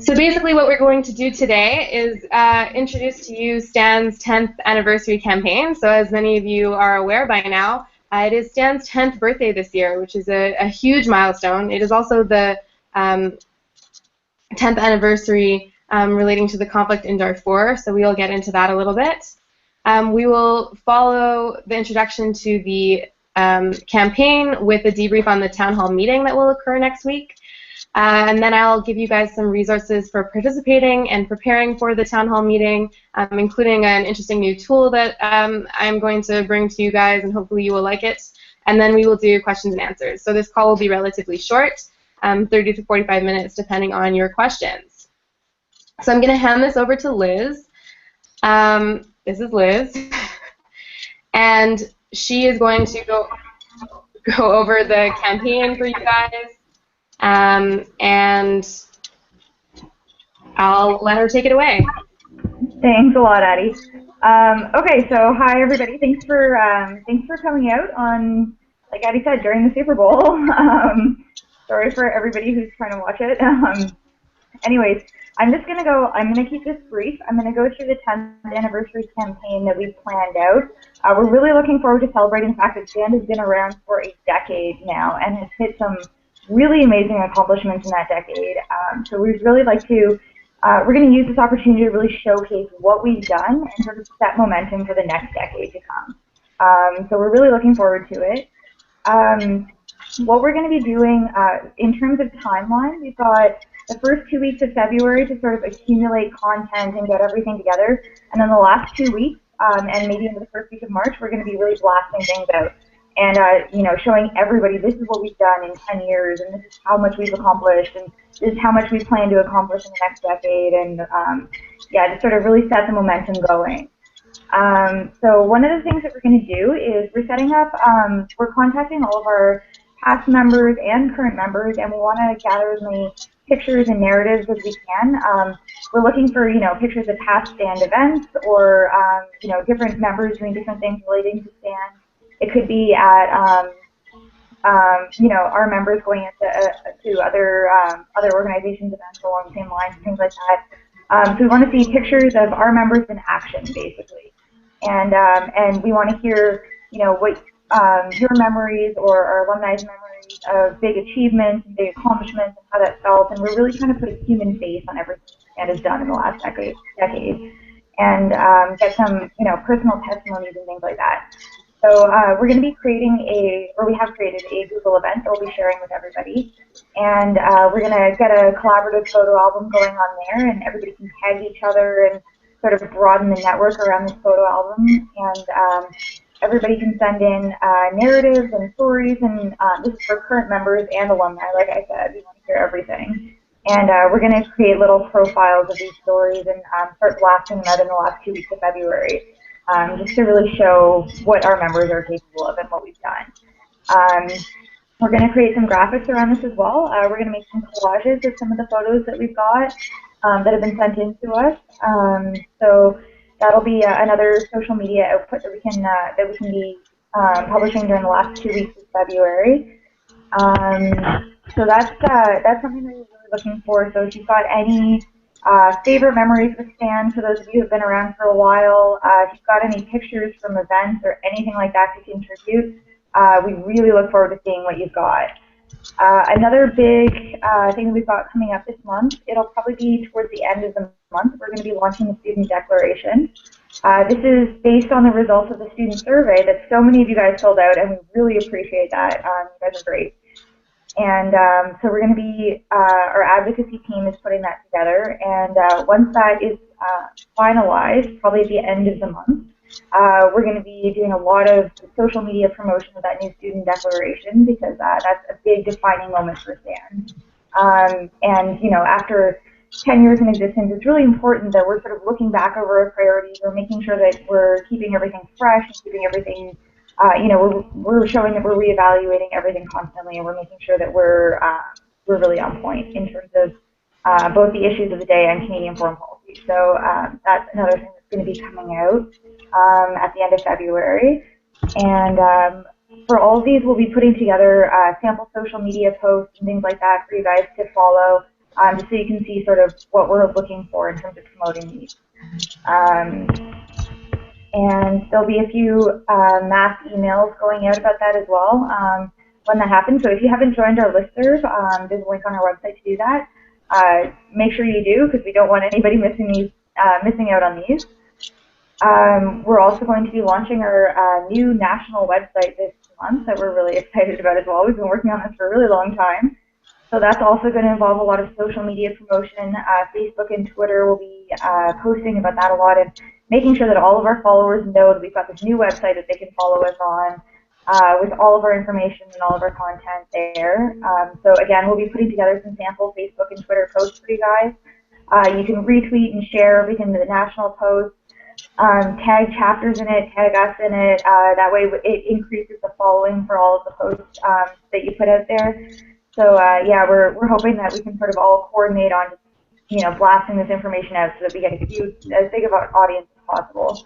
So basically what we're going to do today is introduce to you Stan's 10th anniversary campaign. So as many of you are aware by now, it is Stan's 10th birthday this year, which is a huge milestone. It is also the 10th anniversary relating to the conflict in Darfur, so we'll get into that a little bit. We will follow the introduction to the campaign with a debrief on the town hall meeting that will occur next week. And then I'll give you guys some resources for participating and preparing for the town hall meeting, including an interesting new tool that I'm going to bring to you guys, and hopefully you will like it. And then we will do questions and answers. So this call will be relatively short, 30 to 45 minutes, depending on your questions. So I'm going to hand this over to Liz. This is Liz. And she is going to go over the campaign for you guys. And I'll let her take it away. Thanks a lot, Addie. Okay, so hi everybody. Thanks for coming out on, like Addie said, during the Super Bowl. Sorry for everybody who's trying to watch it. Anyways, I'm gonna keep this brief. I'm gonna go through the 10th anniversary campaign that we've planned out. We're really looking forward to celebrating the fact that Stan has been around for a decade now and has hit some really amazing accomplishments in that decade. So we'd really like to, we're going to use this opportunity to really showcase what we've done and sort of set momentum for the next decade to come. So we're really looking forward to it. What we're going to be doing in terms of timeline, we've got the first 2 weeks of February to sort of accumulate content and get everything together. And then the last 2 weeks, and maybe into the first week of March, we're going to be really blasting things out. And, you know, showing everybody this is what we've done in 10 years, and this is how much we've accomplished, and this is how much we plan to accomplish in the next decade, and, yeah, to sort of really set the momentum going. So one of the things that we're going to do is we're setting up, we're contacting all of our past members and current members, and we want to gather as many pictures and narratives as we can. We're looking for, you know, pictures of past Stand events or, you know, different members doing different things relating to Stand. It could be at, you know, our members going into to other organizations' events along the same lines, things like that. So we want to see pictures of our members in action, basically, and we want to hear, you know, what your memories or our alumni's memories of big achievements and big accomplishments and how that felt. And we're really trying to put a human face on everything that is done in the last decade, and get some, you know, personal testimonies and things like that. So we're going to be creating we have created a Google event that we'll be sharing with everybody. And we're going to get a collaborative photo album going on there, and everybody can tag each other and sort of broaden the network around this photo album. And everybody can send in narratives and stories, and this is for current members and alumni. Like I said, we want to hear everything. And we're going to create little profiles of these stories and start blasting them out in the last 2 weeks of February. Just to really show what our members are capable of and what we've done. We're going to create some graphics around this as well. We're going to make some collages of some of the photos that we've got that have been sent in to us. So that'll be another social media output that we can be publishing during the last 2 weeks of February. So that's something that we're really looking for. So if you've got any favorite memories with Stan, for those of you who have been around for a while, if you've got any pictures from events or anything like that to contribute, we really look forward to seeing what you've got. Another big thing that we've got coming up this month, it'll probably be towards the end of the month, we're going to be launching the Student Declaration. This is based on the results of the student survey that so many of you guys filled out, and we really appreciate that. You guys are great. And so we're going to be, our advocacy team is putting that together, and once that is finalized, probably at the end of the month, we're going to be doing a lot of social media promotion of that new student declaration, because that's a big defining moment for STAN. And, you know, after 10 years in existence, it's really important that we're sort of looking back over our priorities. We're making sure that we're keeping everything fresh and keeping everything, you know, we're showing that we're reevaluating everything constantly, and we're making sure that we're really on point in terms of both the issues of the day and Canadian foreign policy. So that's another thing that's going to be coming out at the end of February. And for all of these, we'll be putting together sample social media posts and things like that for you guys to follow just so you can see sort of what we're looking for in terms of promoting these. And there'll be a few mass emails going out about that as well when that happens. So if you haven't joined our listserv, there's a link on our website to do that. Make sure you do, because we don't want anybody missing out on these. We're also going to be launching our new national website this month that we're really excited about as well. We've been working on this for a really long time. So that's also going to involve a lot of social media promotion. Facebook and Twitter will be posting about that a lot, and making sure that all of our followers know that we've got this new website that they can follow us on with all of our information and all of our content there. So again, we'll be putting together some sample Facebook and Twitter posts for you guys. You can retweet and share everything to the national post. Tag chapters in it, tag us in it. That way it increases the following for all of the posts that you put out there. So yeah, we're hoping that we can sort of all coordinate on, blasting this information out so that we get as big of an audience as possible.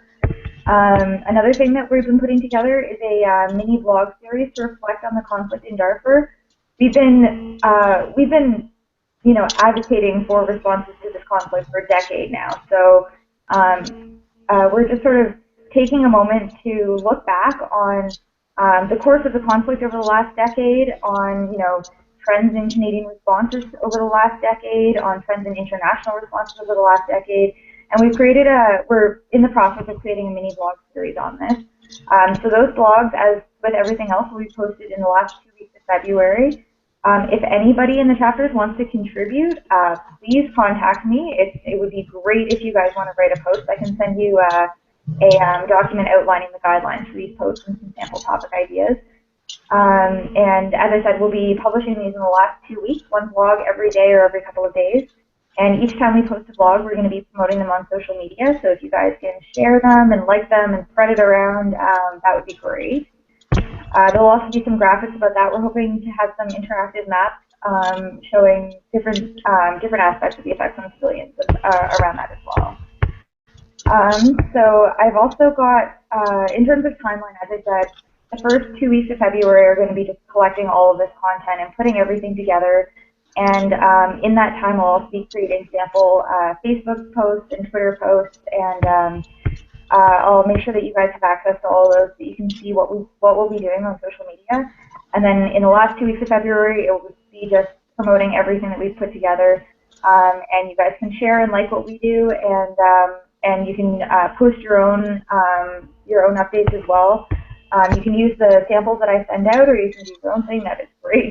Another thing that we've been putting together is a mini blog series to reflect on the conflict in Darfur. We've been advocating for responses to this conflict for a decade now. So we're just sort of taking a moment to look back on the course of the conflict over the last decade, on trends in Canadian responses over the last decade, on trends in international responses over the last decade, and we're in the process of creating a mini blog series on this. So those blogs, as with everything else, will be posted in the last 2 weeks of February. If anybody in the chapters wants to contribute, please contact me. It would be great if you guys want to write a post. I can send you a document outlining the guidelines for these posts and some sample topic ideas. And as I said, we'll be publishing these in the last 2 weeks, one blog every day or every couple of days. And each time we post a blog, we're going to be promoting them on social media. So if you guys can share them and like them and spread it around, that would be great. There'll also be some graphics about that. We're hoping to have some interactive maps showing different aspects of the effects on civilians around that as well. So I've also got, in terms of timeline, as I said, the first 2 weeks of February are going to be just collecting all of this content and putting everything together. And in that time, I'll also be creating sample Facebook posts and Twitter posts, and I'll make sure that you guys have access to all of those so you can see what we'll be doing on social media. And then in the last 2 weeks of February, it will be just promoting everything that we've put together. And you guys can share and like what we do, and you can post your own updates as well. You can use the samples that I send out, or you can do your own thing. That is great.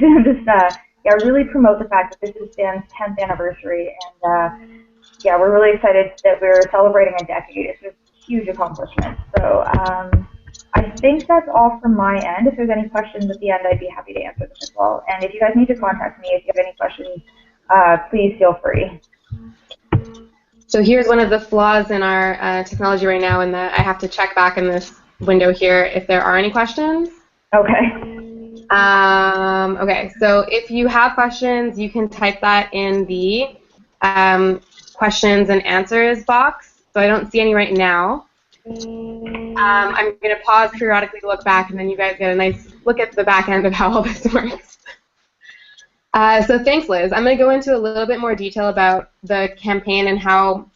Just really promote the fact that this is Dan's 10th anniversary, and we're really excited that we're celebrating a decade. It's just a huge accomplishment. So I think that's all from my end. If there's any questions at the end, I'd be happy to answer them as well. And if you guys need to contact me if you have any questions, please feel free. So here's one of the flaws in our technology right now, in that I have to check back in this window here if there are any questions. Okay. Okay, so if you have questions, you can type that in the questions and answers box. So I don't see any right now. I'm going to pause periodically to look back, and then you guys get a nice look at the back end of how all this works. So thanks, Liz. I'm going to go into a little bit more detail about the campaign and how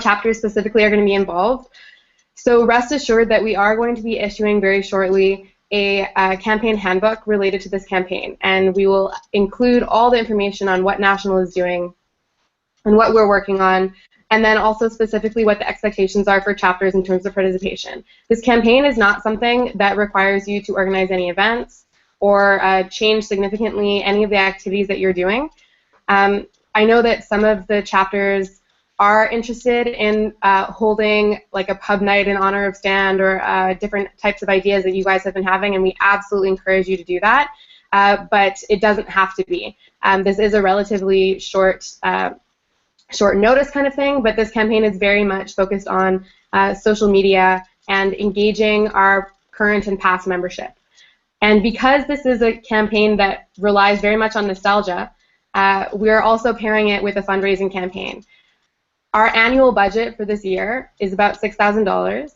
chapters specifically are going to be involved. So rest assured that we are going to be issuing very shortly a campaign handbook related to this campaign, and we will include all the information on what National is doing and what we're working on, and then also specifically what the expectations are for chapters in terms of participation. This campaign is not something that requires you to organize any events or change significantly any of the activities that you're doing. I know that some of the chapters are interested in holding like a pub night in honor of Stan, or different types of ideas that you guys have been having, and we absolutely encourage you to do that, but it doesn't have to be. This is a relatively short notice kind of thing, but this campaign is very much focused on social media and engaging our current and past membership. And because this is a campaign that relies very much on nostalgia, we're also pairing it with a fundraising campaign. Our annual budget for this year is about $6,000,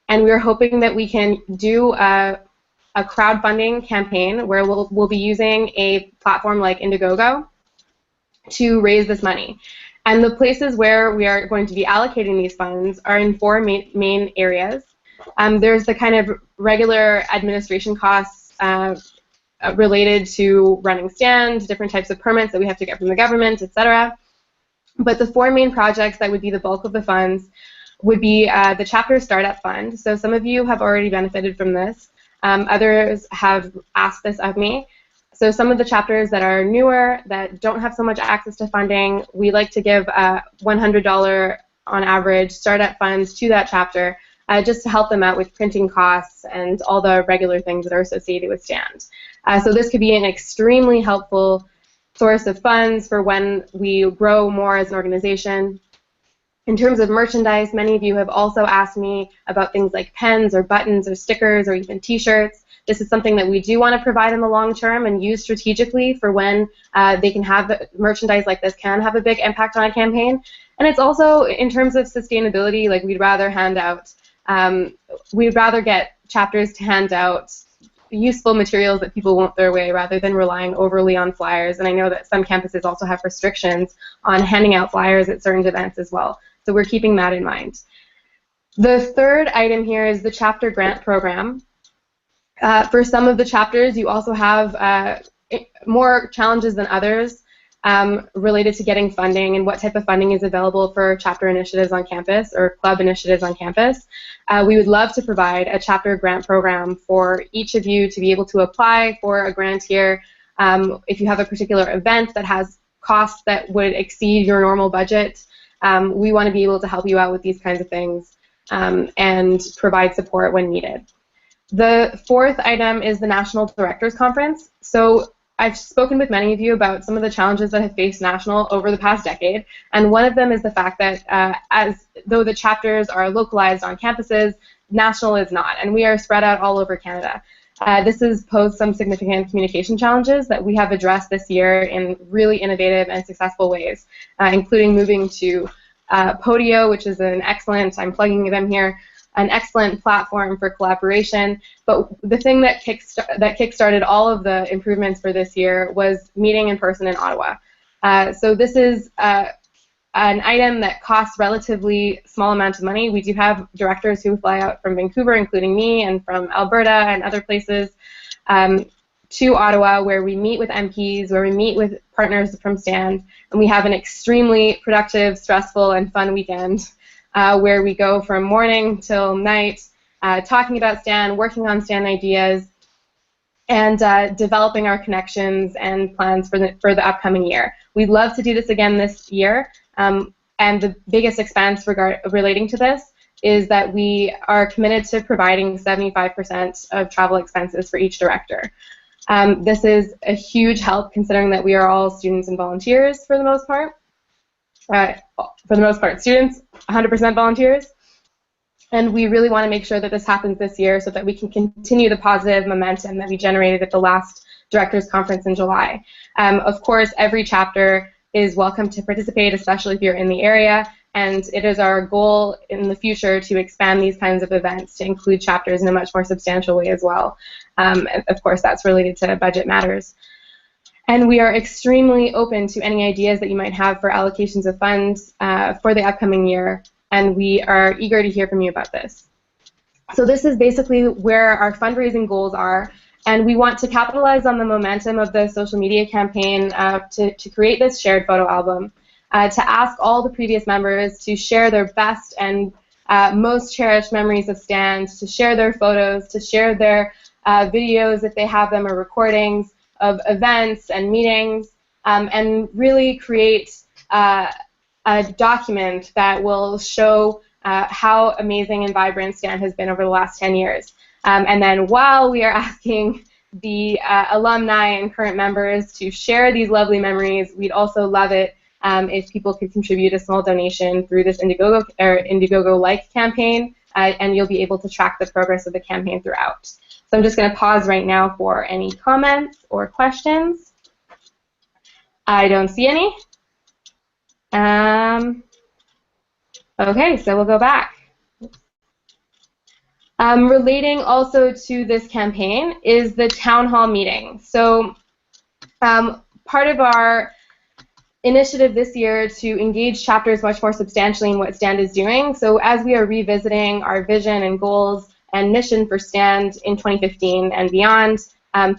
and we're hoping that we can do a crowdfunding campaign where we'll be using a platform like Indiegogo, to raise this money. And the places where we are going to be allocating these funds are in four main areas. There's the kind of regular administration costs related to running stands, different types of permits that we have to get from the government, etc. But the four main projects that would be the bulk of the funds would be the Chapter Startup Fund. So some of you have already benefited from this. Others have asked this of me. So some of the chapters that are newer, that don't have so much access to funding, we like to give $100 on average startup funds to that chapter just to help them out with printing costs and all the regular things that are associated with STAND. So this could be an extremely helpful source of funds for when we grow more as an organization. In terms of merchandise, many of you have also asked me about things like pens or buttons or stickers or even t-shirts. This is something that we do want to provide in the long term and use strategically for when they can have merchandise like this can have a big impact on a campaign. And it's also in terms of sustainability, like we'd rather get chapters to hand out useful materials that people won't throw away rather than relying overly on flyers. And I know that some campuses also have restrictions on handing out flyers at certain events as well. So we're keeping that in mind. The third item here is the chapter grant program. For some of the chapters, you also have more challenges than others related to getting funding and what type of funding is available for chapter initiatives on campus or club initiatives on campus. We would love to provide a chapter grant program for each of you to be able to apply for a grant here. If you have a particular event that has costs that would exceed your normal budget, we want to be able to help you out with these kinds of things and provide support when needed. The fourth item is the National Directors Conference. So I've spoken with many of you about some of the challenges that have faced National over the past decade, and one of them is the fact that as though the chapters are localized on campuses, National is not, and we are spread out all over Canada. This has posed some significant communication challenges that we have addressed this year in really innovative and successful ways, including moving to Podio, which is an excellent, I'm plugging them here, an excellent platform for collaboration. But the thing that kickstarted all of the improvements for this year was meeting in person in Ottawa. So this is an item that costs relatively small amounts of money. We do have directors who fly out from Vancouver, including me, and from Alberta and other places, to Ottawa, where we meet with MPs, where we meet with partners from STAND, and we have an extremely productive, stressful, and fun weekend where we go from morning till night talking about STAND, working on STAND ideas, and developing our connections and plans for the upcoming year. We'd love to do this again this year, and the biggest expense relating to this is that we are committed to providing 75% of travel expenses for each director. This is a huge help considering that we are all students and volunteers for the most part. Students, 100% volunteers. And we really want to make sure that this happens this year so that we can continue the positive momentum that we generated at the last Directors Conference in July. Of course, every chapter is welcome to participate, especially if you're in the area, and it is our goal in the future to expand these kinds of events to include chapters in a much more substantial way as well. Of course, that's related to budget matters. And we are extremely open to any ideas that you might have for allocations of funds for the upcoming year, and we are eager to hear from you about this. So this is basically where our fundraising goals are, and we want to capitalize on the momentum of the social media campaign to create this shared photo album, to ask all the previous members to share their best and most cherished memories of STAND, to share their photos, to share their videos if they have them or recordings of events and meetings, and really create a document that will show how amazing and vibrant STAND has been over the last 10 years. And then while we are asking the alumni and current members to share these lovely memories, we'd also love it if people could contribute a small donation through this Indiegogo-like campaign, and you'll be able to track the progress of the campaign throughout. So I'm just going to pause right now for any comments or questions. I don't see any. Okay, so we'll go back. Relating also to this campaign is the town hall meeting. So part of our initiative this year to engage chapters much more substantially in what STAND is doing. So as we are revisiting our vision and goals and mission for STAND in 2015 and beyond,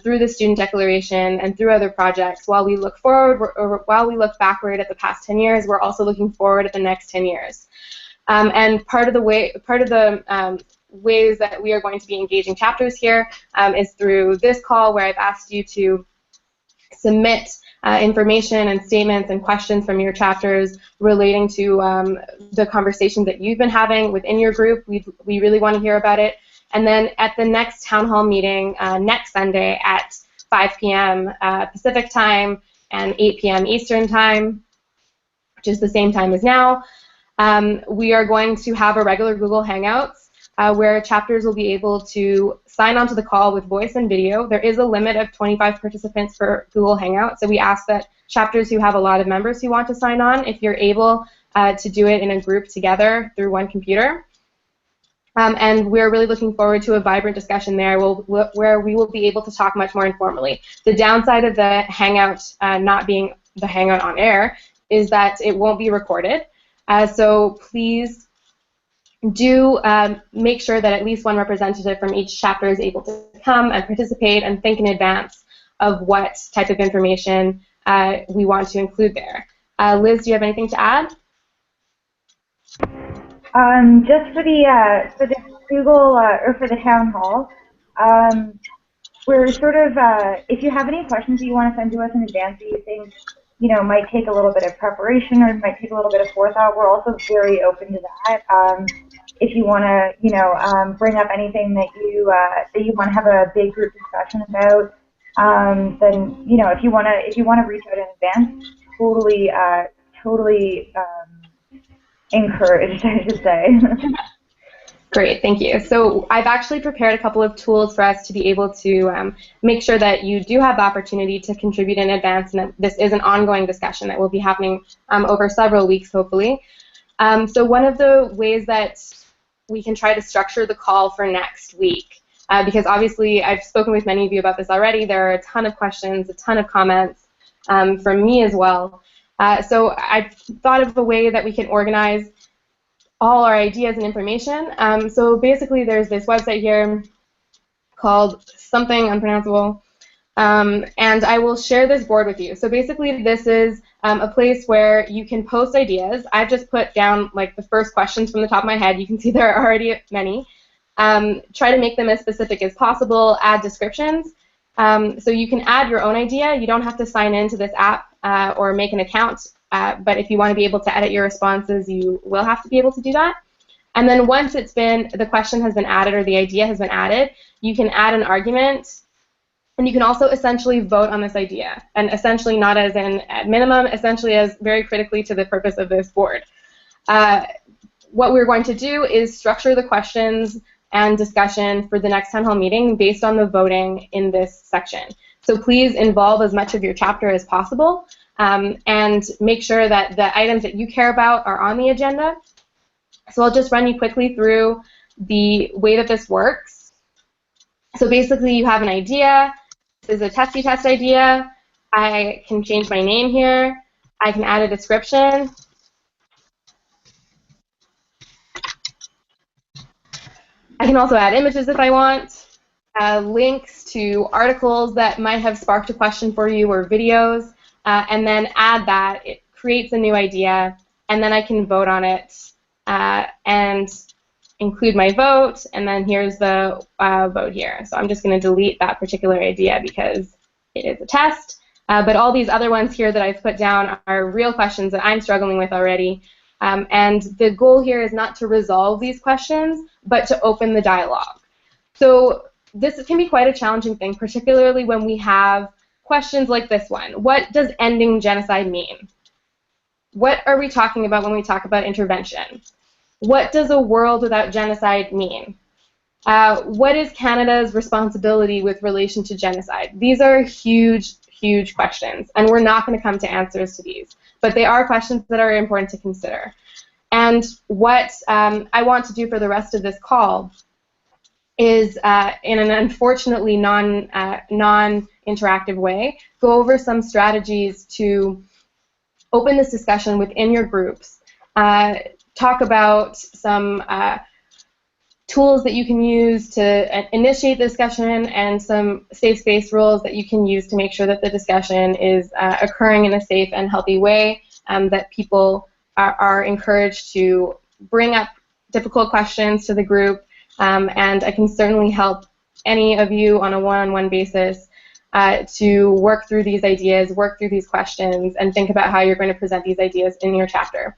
through the student declaration and through other projects, while we look forward or while we look backward at the past 10 years, we're also looking forward at the next 10 years. And part of the ways that we are going to be engaging chapters here is through this call, where I've asked you to submit information and statements and questions from your chapters relating to the conversations that you've been having within your group. We really want to hear about it. And then at the next town hall meeting next Sunday at 5 p.m. Pacific time and 8 p.m. Eastern time, which is the same time as now, we are going to have a regular Google Hangouts where chapters will be able to sign onto the call with voice and video. There is a limit of 25 participants per Google Hangout, so we ask that chapters who have a lot of members who want to sign on, if you're able to do it in a group together through one computer. And we're really looking forward to a vibrant discussion there where we will be able to talk much more informally. The downside of the Hangout not being the Hangout on air is that it won't be recorded. So please do make sure that at least one representative from each chapter is able to come and participate and think in advance of what type of information we want to include there. Liz, do you have anything to add? Just for the Google or for the town hall, we're sort of if you have any questions that you want to send to us in advance that you think might take a little bit of preparation or might take a little bit of forethought, we're also very open to that. If you want to bring up anything that you want to have a big group discussion about, then if you want to reach out in advance, totally encouraged, I should say. Great, thank you. So I've actually prepared a couple of tools for us to be able to make sure that you do have the opportunity to contribute in advance, and that this is an ongoing discussion that will be happening over several weeks, hopefully. So one of the ways that we can try to structure the call for next week, because obviously I've spoken with many of you about this already, there are a ton of questions, a ton of comments from me as well. So I've thought of a way that we can organize all our ideas and information. So basically there's this website here called something unpronounceable, and I will share this board with you. So basically this is a place where you can post ideas. I've just put down like the first questions from the top of my head. You can see there are already many. Try to make them as specific as possible, add descriptions. So you can add your own idea. You don't have to sign into this app or make an account. But if you want to be able to edit your responses, you will have to be able to do that. And then once the question has been added or the idea has been added, you can add an argument, and you can also essentially vote on this idea. And essentially not as in at minimum, essentially as very critically to the purpose of this board. What we're going to do is structure the questions and discussion for the next town hall meeting based on the voting in this section. So please involve as much of your chapter as possible. And make sure that the items that you care about are on the agenda. So I'll just run you quickly through the way that this works. So basically you have an idea. This is a testy test idea. I can change my name here. I can add a description. I can also add images if I want, links to articles that might have sparked a question for you or videos. And then add that. It creates a new idea, and then I can vote on it and include my vote, and then here's the vote here. So I'm just going to delete that particular idea because it is a test. But all these other ones here that I've put down are real questions that I'm struggling with already. And the goal here is not to resolve these questions, but to open the dialogue. So this can be quite a challenging thing, particularly when we have questions like this one. What does ending genocide mean? What are we talking about when we talk about intervention? What does a world without genocide mean? What is Canada's responsibility with relation to genocide? These are huge, huge questions, and we're not going to come to answers to these, but they are questions that are important to consider. And what I want to do for the rest of this call is, in an unfortunately non-interactive way, go over some strategies to open this discussion within your groups. Talk about some tools that you can use to initiate the discussion and some safe space rules that you can use to make sure that the discussion is occurring in a safe and healthy way, that people are encouraged to bring up difficult questions to the group, and I can certainly help any of you on a one-on-one basis to work through these ideas, work through these questions, and think about how you're going to present these ideas in your chapter.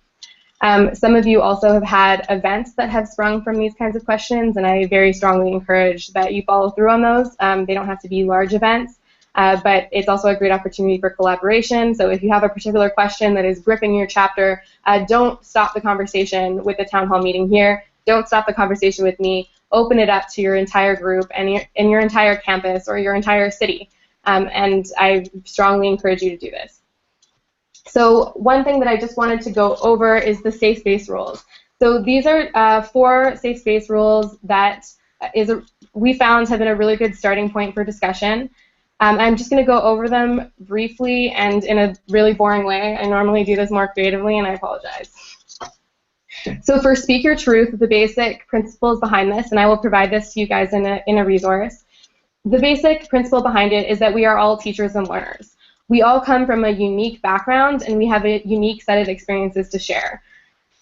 Some of you also have had events that have sprung from these kinds of questions, and I very strongly encourage that you follow through on those. They don't have to be large events, but it's also a great opportunity for collaboration. So if you have a particular question that is gripping your chapter, don't stop the conversation with the town hall meeting here. Don't stop the conversation with me. Open it up to your entire group and your entire campus or your entire city. And I strongly encourage you to do this. So one thing that I just wanted to go over is the safe space rules. So these are 4 safe space rules that we found have been a really good starting point for discussion. I'm just going to go over them briefly and in a really boring way. I normally do this more creatively, and I apologize. So for Speak Your Truth, the basic principles behind this, and I will provide this to you guys in a resource, the basic principle behind it is that we are all teachers and learners. We all come from a unique background, and we have a unique set of experiences to share.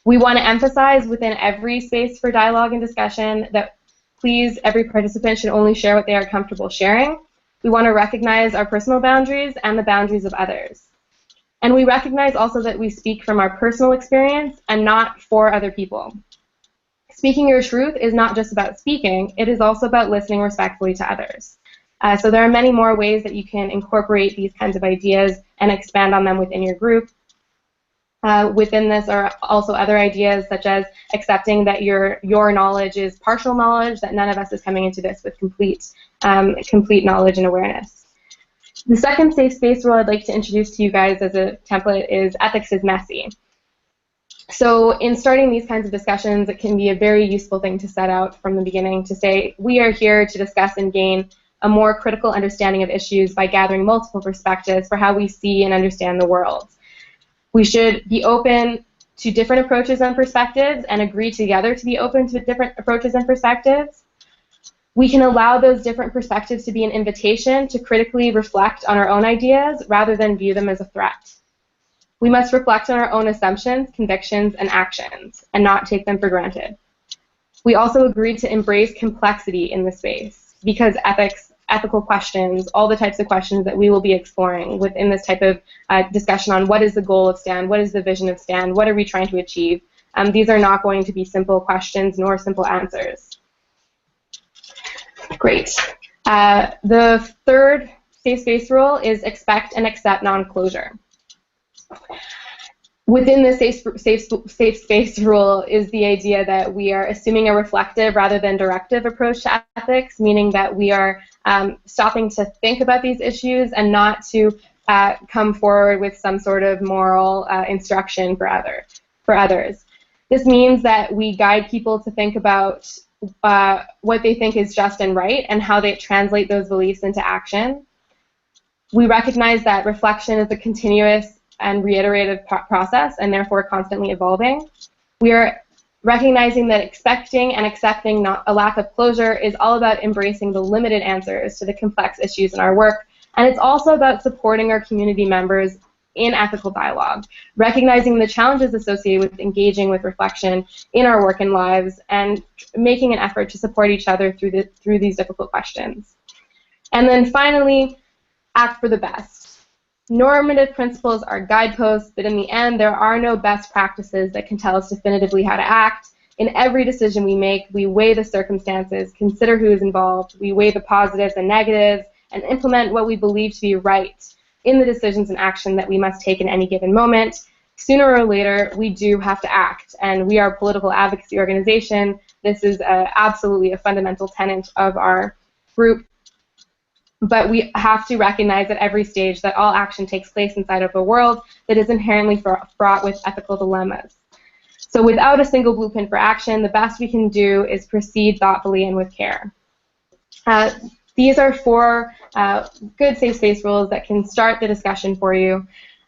We want to emphasize within every space for dialogue and discussion that please, every participant should only share what they are comfortable sharing. We want to recognize our personal boundaries and the boundaries of others. And we recognize also that we speak from our personal experience and not for other people. Speaking your truth is not just about speaking, it is also about listening respectfully to others. So there are many more ways that you can incorporate these kinds of ideas and expand on them within your group. Within this are also other ideas such as accepting that your knowledge is partial knowledge, that none of us is coming into this with complete knowledge and awareness. The second safe space rule I'd like to introduce to you guys as a template is ethics is messy. So in starting these kinds of discussions, it can be a very useful thing to set out from the beginning to say, we are here to discuss and gain a more critical understanding of issues by gathering multiple perspectives for how we see and understand the world. We should be open to different approaches and perspectives and agree together to be open to different approaches and perspectives. We can allow those different perspectives to be an invitation to critically reflect on our own ideas rather than view them as a threat. We must reflect on our own assumptions, convictions, and actions and not take them for granted. We also agreed to embrace complexity in the space because ethical questions, all the types of questions that we will be exploring within this type of discussion on what is the goal of STAND, what is the vision of STAND, what are we trying to achieve. These are not going to be simple questions nor simple answers. Great. The third safe space rule is expect and accept non-closure. Within the safe space rule is the idea that we are assuming a reflective rather than directive approach to ethics, meaning that we are stopping to think about these issues and not to come forward with some sort of moral instruction for others. This means that we guide people to think about what they think is just and right and how they translate those beliefs into action. We recognize that reflection is a continuous and reiterative process and therefore constantly evolving. We are recognizing that expecting and accepting a lack of closure is all about embracing the limited answers to the complex issues in our work, and it's also about supporting our community members in ethical dialogue, recognizing the challenges associated with engaging with reflection in our work and lives, and making an effort to support each other through these difficult questions. And then finally, act for the best. Normative principles are guideposts, but in the end, there are no best practices that can tell us definitively how to act. In every decision we make, we weigh the circumstances, consider who is involved, we weigh the positives and negatives, and implement what we believe to be right in the decisions and action that we must take in any given moment. Sooner or later, we do have to act, and we are a political advocacy organization. This is absolutely a fundamental tenet of our group. But we have to recognize at every stage that all action takes place inside of a world that is inherently fraught with ethical dilemmas. So without a single blueprint for action, the best we can do is proceed thoughtfully and with care. These are 4 good safe space rules that can start the discussion for you.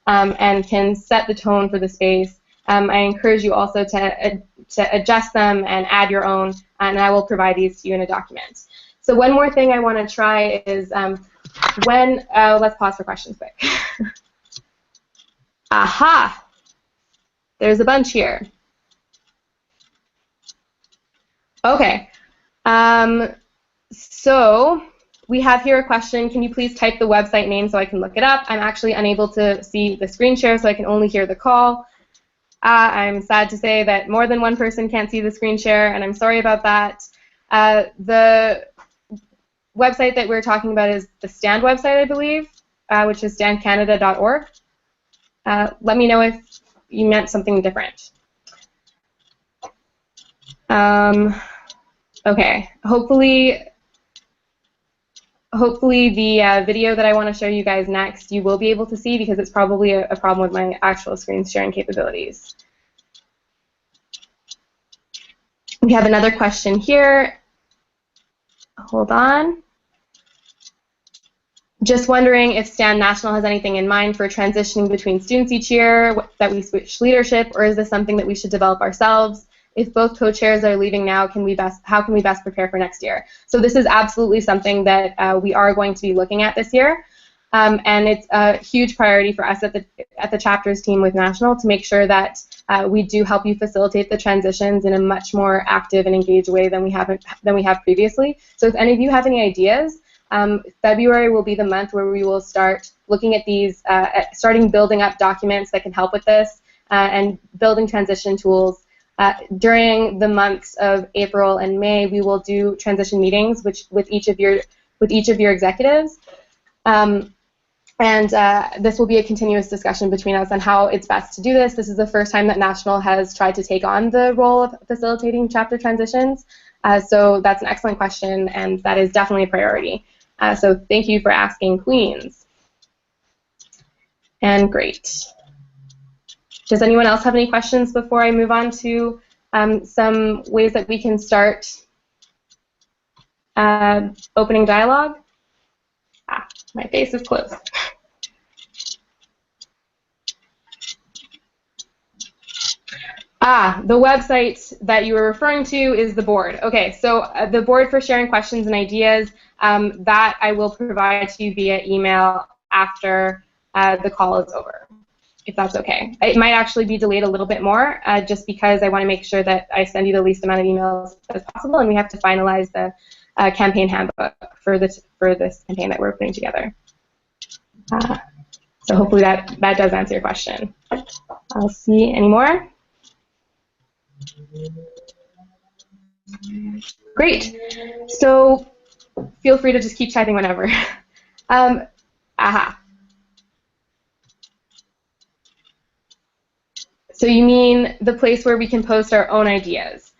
and can set the tone for the space. I encourage you also to adjust them and add your own, and I will provide these to you in a document. So one more thing I want to try is let's pause for questions quick. Aha! There's a bunch here. Okay. So we have here a question. Can you please type the website name so I can look it up? I'm actually unable to see the screen share, so I can only hear the call. I'm sad to say that more than one person can't see the screen share, and I'm sorry about that. The website that we're talking about is the STAND website, I believe, which is standcanada.org. Let me know if you meant something different. Okay, hopefully the video that I want to show you guys next you will be able to see, because it's probably a problem with my actual screen sharing capabilities. We have another question here. Hold on. Just wondering if STAND National has anything in mind for transitioning between students each year, that we switch leadership, or is this something that we should develop ourselves? If both co-chairs are leaving now, how can we best prepare for next year? So this is absolutely something that we are going to be looking at this year, and it's a huge priority for us at the chapters team with National to make sure that we do help you facilitate the transitions in a much more active and engaged way than we have previously. So if any of you have any ideas, February will be the month where we will start looking at these, starting building up documents that can help with this, and building transition tools. During the months of April and May, we will do transition meetings with each of your executives, and this will be a continuous discussion between us on how it's best to do this. This is the first time that National has tried to take on the role of facilitating chapter transitions, so that's an excellent question, and that is definitely a priority. So thank you for asking, Queens. And great. Does anyone else have any questions before I move on to some ways that we can start opening dialogue? My face is closed. The website that you were referring to is the board. Okay, so the board for sharing questions and ideas, that I will provide to you via email after the call is over, if that's okay. It might actually be delayed a little bit more, just because I want to make sure that I send you the least amount of emails as possible, and we have to finalize the campaign handbook for this campaign that we're putting together. So hopefully that does answer your question. I'll see any more. Great. So feel free to just keep typing whenever. So you mean the place where we can post our own ideas.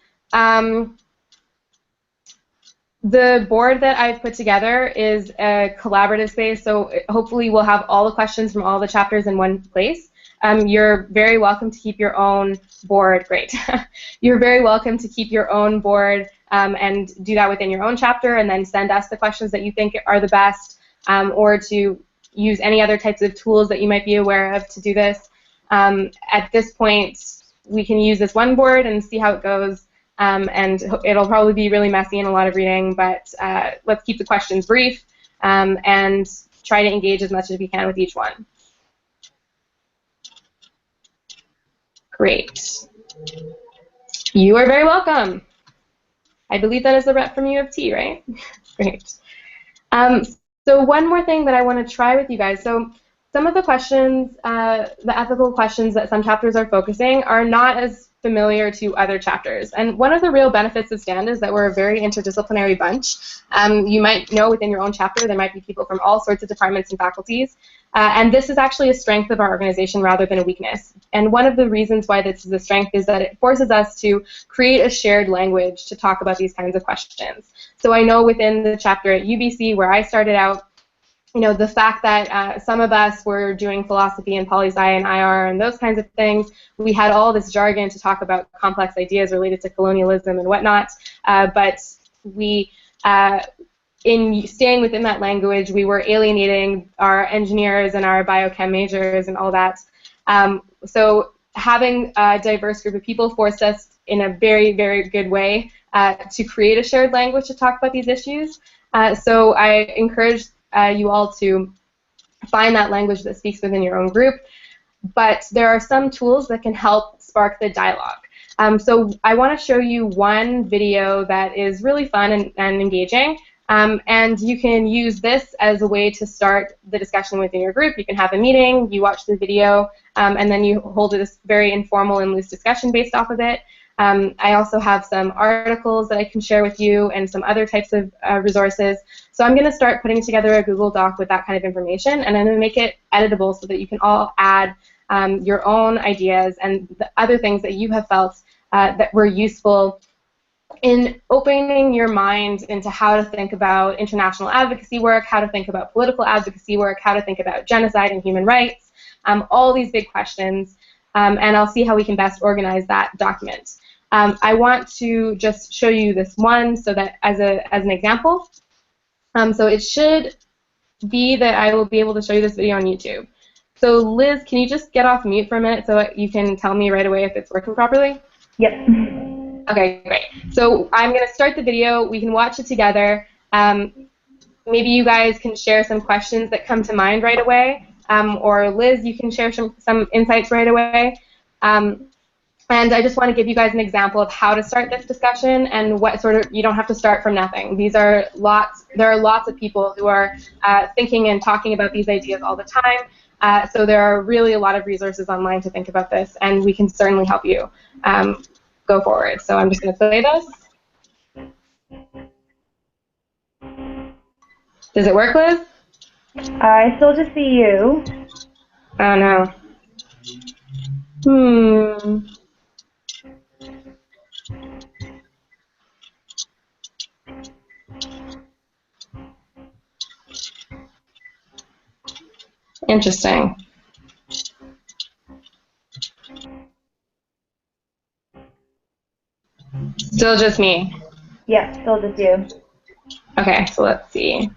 The board that I've put together is a collaborative space, so hopefully we'll have all the questions from all the chapters in one place. You're very welcome to keep your own board. Great. You're very welcome to keep your own board and do that within your own chapter, and then send us the questions that you think are the best, or to use any other types of tools that you might be aware of to do this. At this point, we can use this one board and see how it goes, and it'll probably be really messy and a lot of reading, but let's keep the questions brief and try to engage as much as we can with each one. Great. You are very welcome. I believe that is a rep from U of T, right? Great. So one more thing that I want to try with you guys. So some of the questions, the ethical questions that some chapters are focusing are not as familiar to other chapters. And one of the real benefits of STAND is that we're a very interdisciplinary bunch. You might know within your own chapter there might be people from all sorts of departments and faculties. And this is actually a strength of our organization rather than a weakness. And one of the reasons why this is a strength is that it forces us to create a shared language to talk about these kinds of questions. So I know within the chapter at UBC where I started out, you know, the fact that some of us were doing philosophy and poli-sci and IR and those kinds of things, we had all this jargon to talk about complex ideas related to colonialism and whatnot, but we in staying within that language, we were alienating our engineers and our biochem majors and all that. So having a diverse group of people forced us in a very, very good way to create a shared language to talk about these issues. So I encourage you all to find that language that speaks within your own group. But there are some tools that can help spark the dialogue. So I want to show you one video that is really fun and engaging. And you can use this as a way to start the discussion within your group. You can have a meeting, you watch the video, and then you hold a very informal and loose discussion based off of it. I also have some articles that I can share with you and some other types of resources. So I'm going to start putting together a Google Doc with that kind of information, and I'm going to make it editable so that you can all add your own ideas and the other things that you have felt that were useful in opening your mind into how to think about international advocacy work, how to think about political advocacy work, how to think about genocide and human rights, all these big questions, and I'll see how we can best organize that document. I want to just show you this one so that as an example. So it should be that I will be able to show you this video on YouTube. So Liz, can you just get off mute for a minute so you can tell me right away if it's working properly? Yep. Okay, great. So I'm going to start the video. We can watch it together. Maybe you guys can share some questions that come to mind right away. Or Liz, you can share some insights right away. And I just want to give you guys an example of how to start this discussion and what sort of, you don't have to start from nothing. There are lots of people who are thinking and talking about these ideas all the time. So there are really a lot of resources online to think about this, and we can certainly help you go forward. So I'm just going to play this. Does it work, Liz? I still just see you. Oh, no. Interesting. Still just me? Yeah, still just you. Okay, so let's see.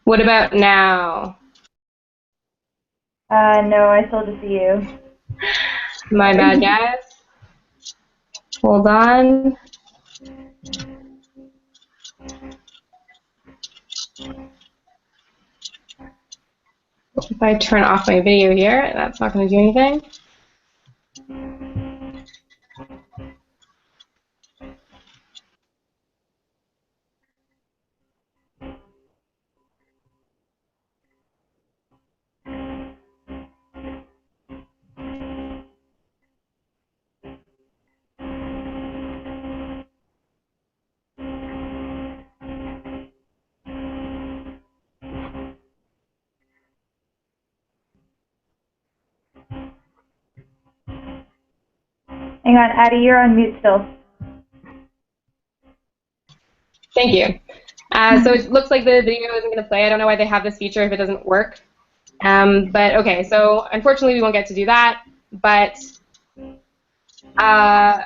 What about now? No, I still just see you. My bad, guys. Hold on. If I turn off my video here, that's not going to do anything. Hang on, Addie, you're on mute still. Thank you. So it looks like the video isn't going to play. I don't know why they have this feature if it doesn't work. But okay, so unfortunately we won't get to do that. But I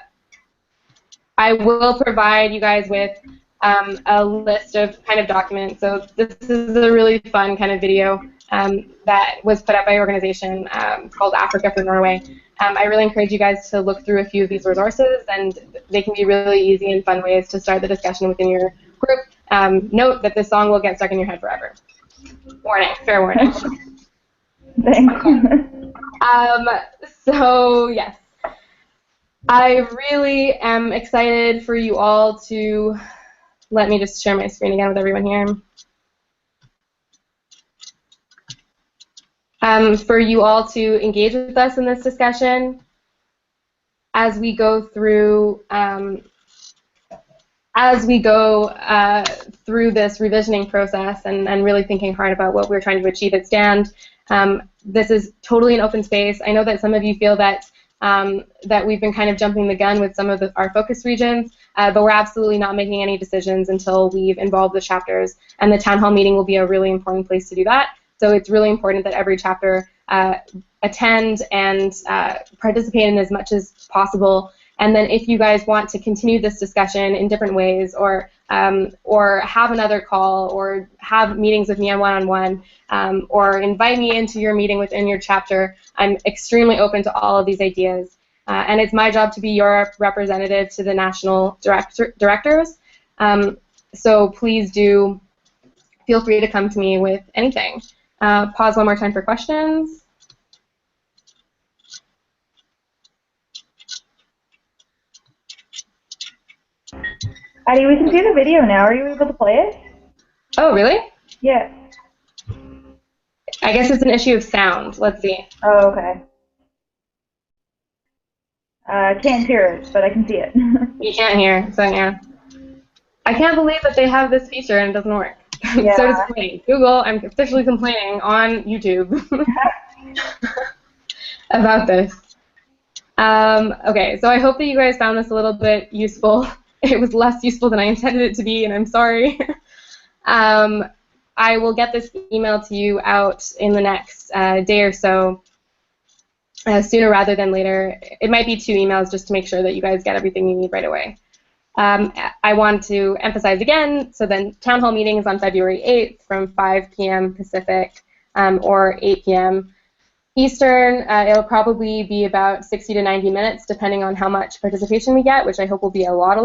will provide you guys with a list of kind of documents. So this is a really fun kind of video that was put up by an organization called Africa for Norway. I really encourage you guys to look through a few of these resources, and they can be really easy and fun ways to start the discussion within your group. Note that this song will get stuck in your head forever. Warning, fair warning. Thanks. So yes, I really am excited for you all to, let me just share my screen again with everyone here. For you all to engage with us in this discussion as we go through through this revisioning process and really thinking hard about what we're trying to achieve at STAND. This is totally an open space. I know that some of you feel that that we've been kind of jumping the gun with some of our focus regions, but we're absolutely not making any decisions until we've involved the chapters, and the town hall meeting will be a really important place to do that. So it's really important that every chapter attend and participate in as much as possible And then if you guys want to continue this discussion in different ways, or have another call, or have meetings with me on one-on-one, or invite me into your meeting within your chapter, I'm extremely open to all of these ideas. And it's my job to be your representative to the national directors. So please do feel free to come to me with anything. Pause one more time for questions. Addie, we can see the video now. Are you able to play it? Oh, really? Yeah. I guess it's an issue of sound. Let's see. Oh, okay. Can't hear it, but I can see it. You can't hear, so yeah. I can't believe that they have this feature and it doesn't work. Yeah. So disappointing. Google, I'm officially complaining on YouTube about this. Okay, so I hope that you guys found this a little bit useful. It was less useful than I intended it to be, and I'm sorry. I will get this email to you out in the next day or so, sooner rather than later. It might be 2 emails just to make sure that you guys get everything you need right away. I want to emphasize again, so the town hall meeting is on February 8th from 5 p.m. Pacific or 8 p.m. Eastern. It'll probably be about 60 to 90 minutes, depending on how much participation we get, which I hope will be a lot.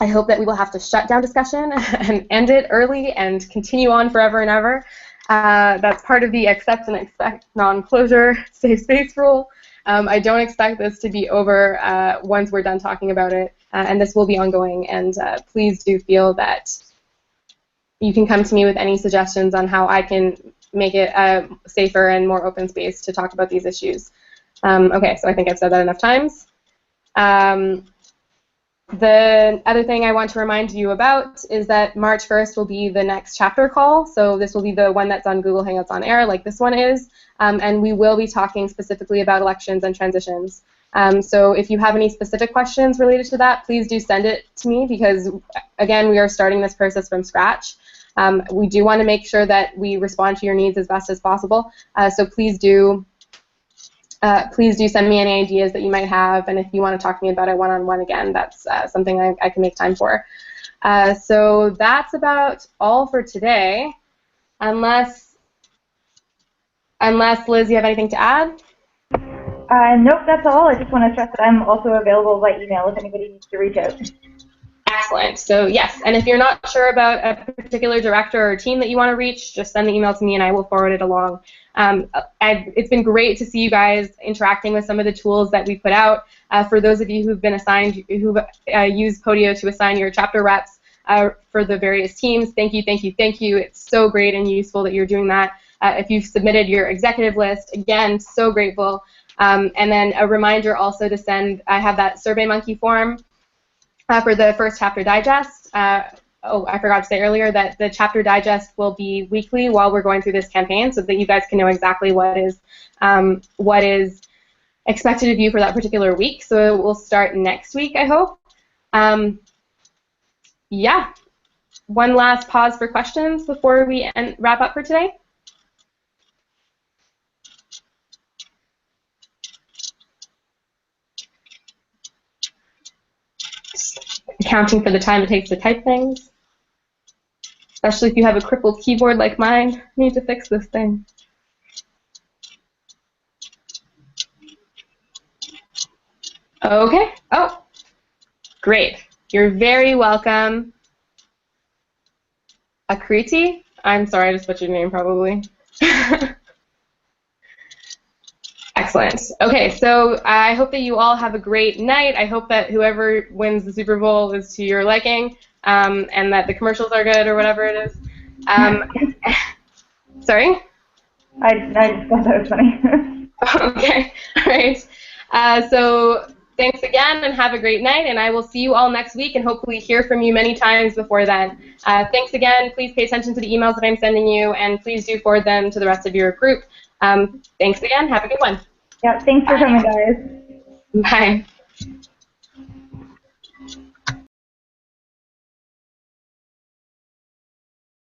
I hope that we will have to shut down discussion and end it early and continue on forever and ever. That's part of the accept and expect non-closure safe space rule. I don't expect this to be over once we're done talking about it, and this will be ongoing, and please do feel that you can come to me with any suggestions on how I can make it a safer and more open space to talk about these issues. Okay, so I think I've said that enough times. The other thing I want to remind you about is that March 1st will be the next chapter call, so this will be the one that's on Google Hangouts on Air, like this one is, and we will be talking specifically about elections and transitions. So if you have any specific questions related to that, please do send it to me, because, again, we are starting this process from scratch. We do want to make sure that we respond to your needs as best as possible, so please do send me any ideas that you might have, and if you want to talk to me about it one-on-one again, that's something I can make time for. So that's about all for today, unless Liz, you have anything to add? Nope, that's all. I just want to stress that I'm also available by email if anybody needs to reach out. Excellent. So yes, and if you're not sure about a particular director or team that you want to reach, just send the email to me and I will forward it along. It's been great to see you guys interacting with some of the tools that we put out. For those of you who've been assigned, who've used Podio to assign your chapter reps for the various teams, thank you, thank you, thank you. It's so great and useful that you're doing that. If you've submitted your executive list, again, so grateful. And then a reminder also to send, I have that SurveyMonkey form for the first chapter digest. Oh, I forgot to say earlier that the chapter digest will be weekly while we're going through this campaign, so that you guys can know exactly what is expected of you for that particular week. So it will start next week, I hope. Yeah. One last pause for questions before we wrap up for today. Accounting for the time it takes to type things. Especially if you have a crippled keyboard like mine. I need to fix this thing. Okay. Oh, great. You're very welcome. Akriti? I'm sorry, I just butchered your name probably. Excellent. Okay, so I hope that you all have a great night. I hope that whoever wins the Super Bowl is to your liking, and that the commercials are good or whatever it is. Sorry? I just thought that was funny. Okay, all right. So thanks again, and have a great night, and I will see you all next week, and hopefully hear from you many times before then. Thanks again. Please pay attention to the emails that I'm sending you, and please do forward them to the rest of your group. Thanks again. Have a good one. Yeah, thanks for coming, guys. Bye.